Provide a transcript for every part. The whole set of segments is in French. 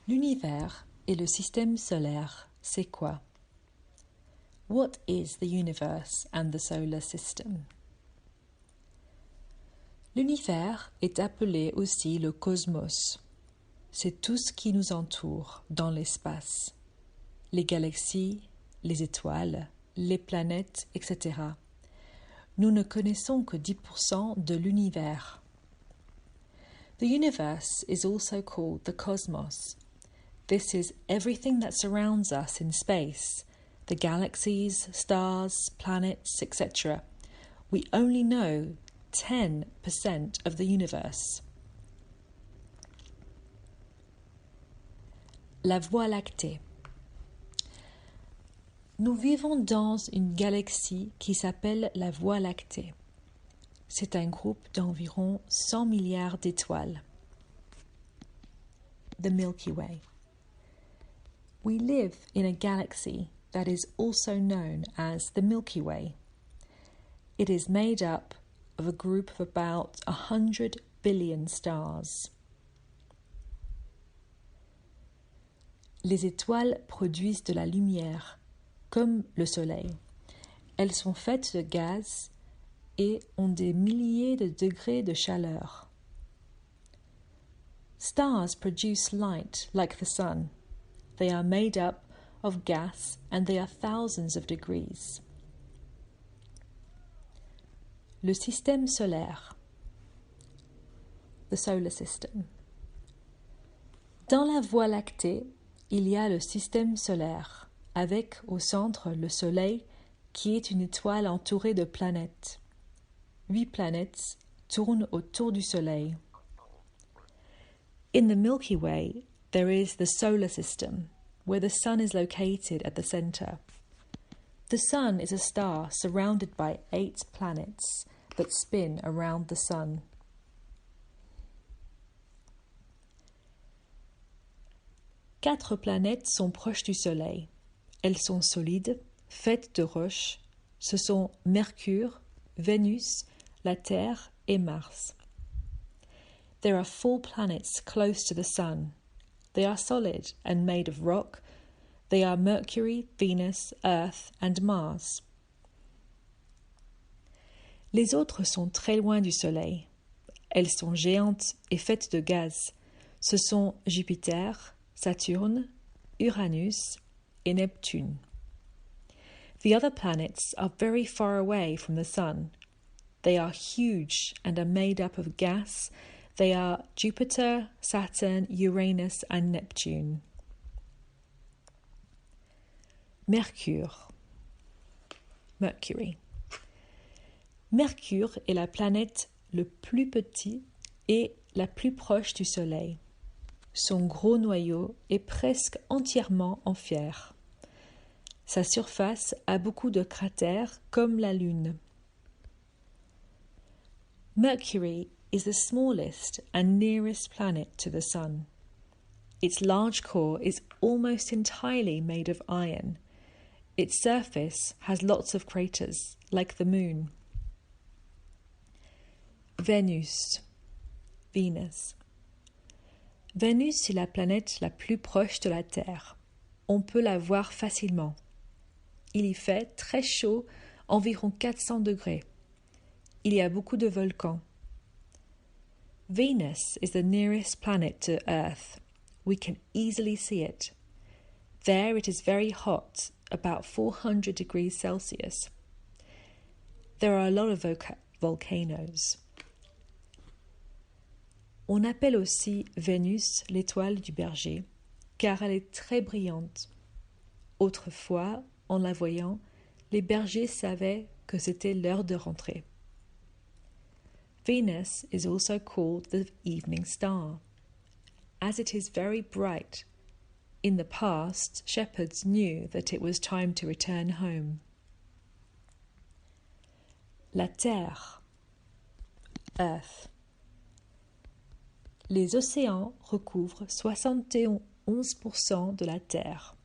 L'univers et le système solaire, c'est quoi? What is the universe and the solar system? L'univers est appelé aussi le cosmos. C'est tout ce qui nous entoure dans l'espace. Les galaxies, les étoiles, les planètes, etc. Nous ne connaissons que 10% de l'univers. The universe is also called the cosmos. This is everything that surrounds us in space, the galaxies, stars, planets, etc. We only know 10% of the universe. La Voie lactée. Nous vivons dans une galaxie qui s'appelle la Voie lactée. C'est un groupe d'environ 100 milliards d'étoiles. The Milky Way. We live in a galaxy that is also known as the Milky Way. It is made up of a group of about 100 billion stars. Les étoiles produisent de la lumière, comme le Soleil. Elles sont faites de gaz et ont des milliers de degrés de chaleur. Stars produce light like the sun. They are made up of gas and they are thousands of degrees. Le système solaire. The solar system. Dans la Voie lactée, il y a le système solaire, avec au centre le Soleil, qui est une étoile entourée de planètes. 8 planètes tournent autour du Soleil. In the Milky Way, there is the solar system, where the sun is located at the center. The sun is a star surrounded by 8 planets that spin around the sun. Quatre planètes sont proches du Soleil. Elles sont solides, faites de roches. Ce sont Mercure, Vénus, la Terre et Mars. There are 4 planets close to the Sun. They are solid and made of rock. They are Mercury, Venus, Earth and Mars. Les autres sont très loin du Soleil. Elles sont géantes et faites de gaz. Ce sont Jupiter, Saturne, Uranus et Neptune. The other planets are very far away from the Sun. They are huge and are made up of gas. They are Jupiter, Saturn, Uranus and Neptune. Mercure. Mercury. Mercure est la planète le plus petit et la plus proche du Soleil. Son gros noyau est presque entièrement en fer. Sa surface a beaucoup de cratères comme la Lune. Mercury is the smallest and nearest planet to the Sun. Its large core is almost entirely made of iron. Its surface has lots of craters, like the Moon. Vénus. Venus. Vénus est la planète la plus proche de la Terre. On peut la voir facilement. Il y fait très chaud, environ 400 degrés. Il y a beaucoup de volcans. Venus is the nearest planet to Earth. We can easily see it. There it is very hot, about 400 degrees Celsius. There are a lot of volcanoes. On appelle aussi Vénus l'étoile du berger, car elle est très brillante. Autrefois, en la voyant, les bergers savaient que c'était l'heure de rentrer. Venus is also called the evening star, as it is very bright. In the past, shepherds knew that it was time to return home. La Terre. Earth. Les océans recouvrent 71% de la Terre.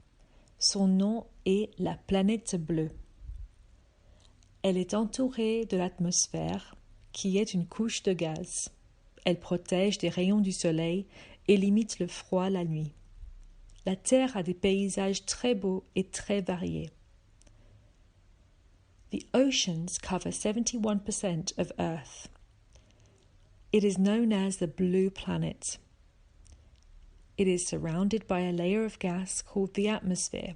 Son nom est la planète bleue. Elle est entourée de l'atmosphère, qui est une couche de gaz. Elle protège des rayons du soleil et limite le froid la nuit. La Terre a des paysages très beaux et très variés. The oceans cover 71% of Earth. It is known as the blue planet. It is surrounded by a layer of gas called the atmosphere.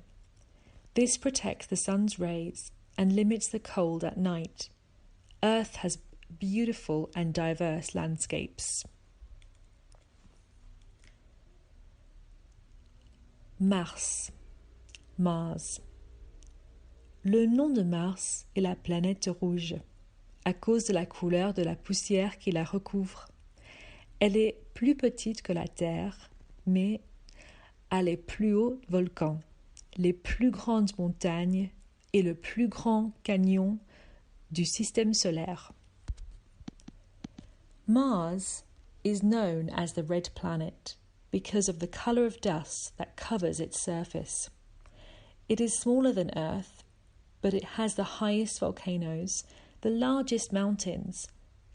This protects the sun's rays and limits the cold at night. Earth has beautiful and diverse landscapes. Mars. Mars. Le nom de Mars est la planète rouge, à cause de la couleur de la poussière qui la recouvre. Elle est plus petite que la Terre, mais a les plus hauts volcans, les plus grandes montagnes et le plus grand canyon du système solaire. Mars is known as the red planet because of the color of dust that covers its surface. It is smaller than Earth, but it has the highest volcanoes, the largest mountains,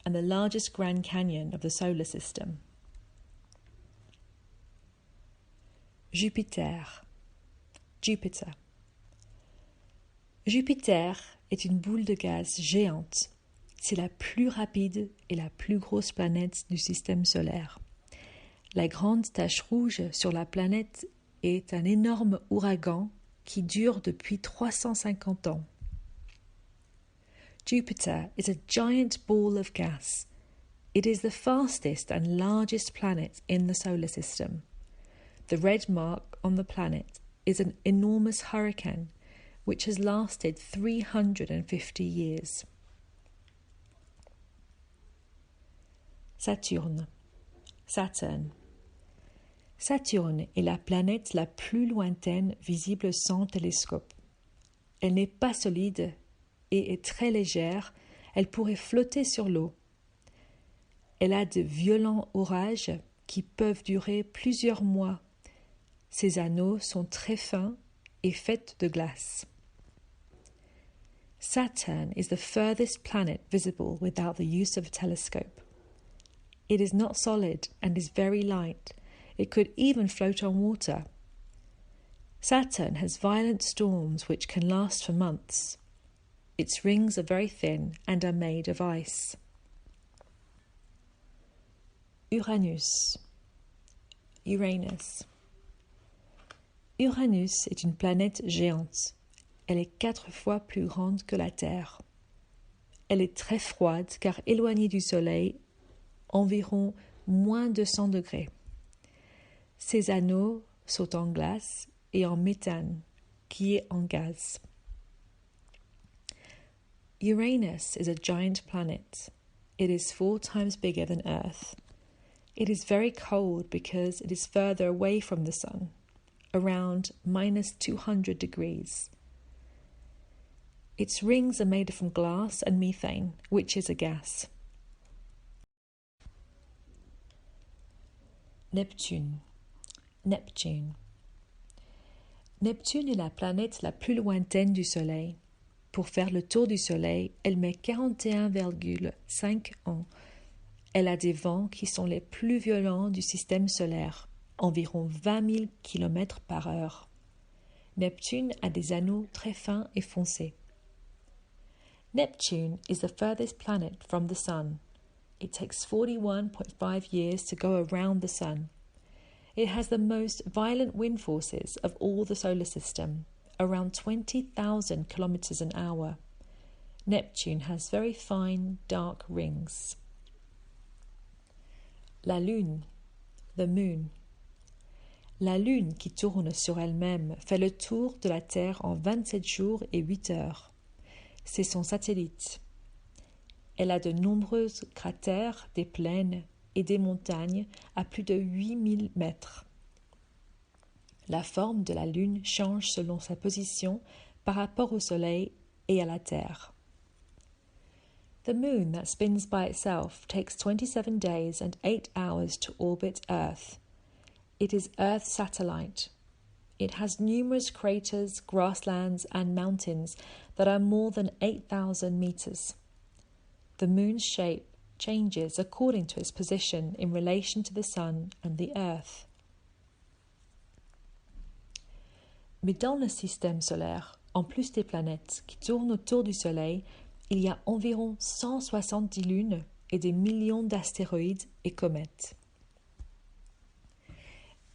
and the largest Grand Canyon of the solar system. Jupiter. Jupiter. Jupiter est une boule de gaz géante. C'est la plus rapide et la plus grosse planète du système solaire. La grande tache rouge sur la planète est un énorme ouragan qui dure depuis 350 ans. Jupiter is a giant ball of gas. It is the fastest and largest planet in the solar system. The red mark on the planet is an enormous hurricane which has lasted 350 years. Saturne. Saturn. Saturne est la planète la plus lointaine visible sans télescope. Elle n'est pas solide et est très légère, elle pourrait flotter sur l'eau. Elle a de violents orages qui peuvent durer plusieurs mois. Ses anneaux sont très fins et faits de glace. Saturn is the furthest planet visible without the use of a telescope. It is not solid and is very light. It could even float on water. Saturn has violent storms which can last for months. Its rings are very thin and are made of ice. Uranus. Uranus. Uranus est une planète géante. Elle est 4 fois plus grande que la Terre. Elle est très froide car éloignée du Soleil, environ moins de 100 degrés. Ses anneaux sont en glace et en méthane, qui est en gaz. Uranus is a giant planet. It is 4 times bigger than Earth. It is very cold because it is further away from the sun, around minus 200 degrees. Its rings are made from glass and methane, which is a gas. Neptune. Neptune. Neptune est la planète la plus lointaine du Soleil. Pour faire le tour du Soleil, elle met 41,5 ans. Elle a des vents qui sont les plus violents du système solaire, environ 20 000 km par heure. Neptune a des anneaux très fins et foncés. Neptune is the furthest planet from the Sun. It takes 41.5 years to go around the Sun. It has the most violent wind forces of all the solar system, around 20,000 kilometers an hour. Neptune has very fine, dark rings. La Lune, the Moon. La Lune, qui tourne sur elle-même, fait le tour de la Terre en 27 jours et 8 heures. C'est son satellite. Elle a de nombreux cratères, des plaines et des montagnes à plus de 8000 mètres. La forme de la Lune change selon sa position par rapport au Soleil et à la Terre. The moon that spins by itself takes 27 days and 8 hours to orbit Earth. It is Earth's satellite. It has numerous craters, grasslands, and mountains that are more than 8,000 meters. The moon's shape changes according to its position in relation to the sun and the Earth. Mais dans le système solaire, en plus des planètes qui tournent autour du Soleil, il y a environ 170 lunes et des millions d'astéroïdes et comètes.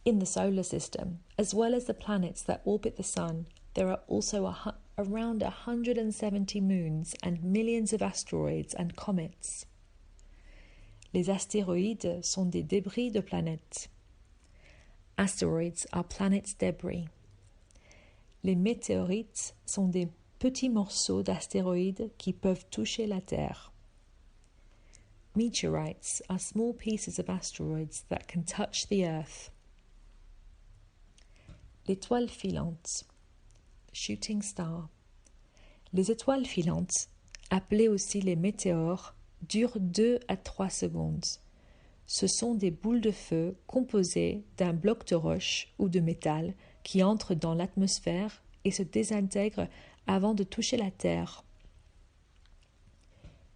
In the solar system, as well as the planets that orbit the Sun, there are also around 170 moons and millions of asteroids and comets. Les astéroïdes sont des débris de planètes. Asteroids are planets' debris. Les météorites sont des petits morceaux d'astéroïdes qui peuvent toucher la Terre. Meteorites are small pieces of asteroids that can touch the Earth. L'étoile filante, shooting star. Les étoiles filantes, appelées aussi les météores, durent 2 à 3 secondes. Ce sont des boules de feu composées d'un bloc de roche ou de métal qui entrent dans l'atmosphère et se désintègrent avant de toucher la Terre.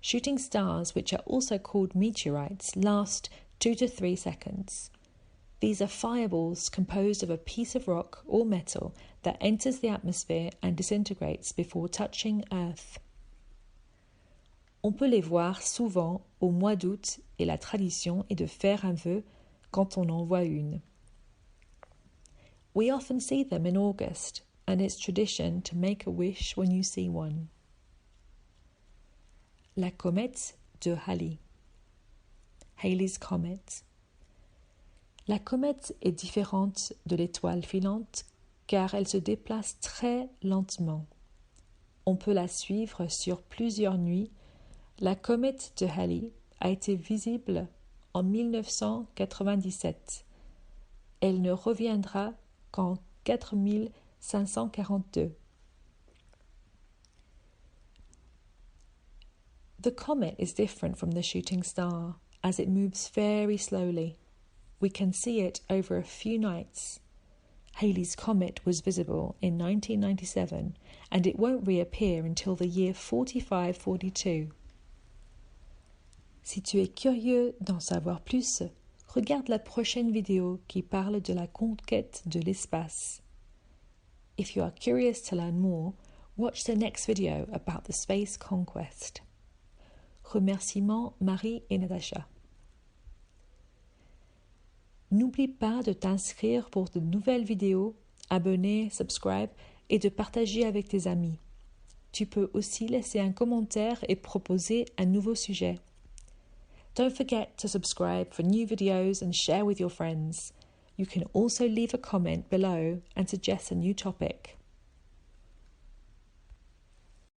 Shooting stars, which are also called meteorites, last 2 to 3 seconds. These are fireballs composed of a piece of rock or metal that enters the atmosphere and disintegrates before touching Earth. On peut les voir souvent au mois d'août et la tradition est de faire un vœu quand on en voit une. We often see them in August, and it's tradition to make a wish when you see one. La comète de Halley. Halley's Comet. La comète est différente de l'étoile filante car elle se déplace très lentement. On peut la suivre sur plusieurs nuits. La comète de Halley a été visible en 1997. Elle ne reviendra qu'en 4542. The comet is different from the shooting star as it moves very slowly. We can see it over a few nights. Halley's Comet was visible in 1997 and it won't reappear until the year 4542. Si tu es curieux d'en savoir plus, regarde la prochaine vidéo qui parle de la conquête de l'espace. If you are curious to learn more, watch the next video about the space conquest. Remerciements Marie et Natacha. N'oublie pas de t'inscrire pour de nouvelles vidéos, abonner, subscribe et de partager avec tes amis. Tu peux aussi laisser un commentaire et proposer un nouveau sujet. Don't forget to subscribe for new videos and share with your friends. You can also leave a comment below and suggest a new topic.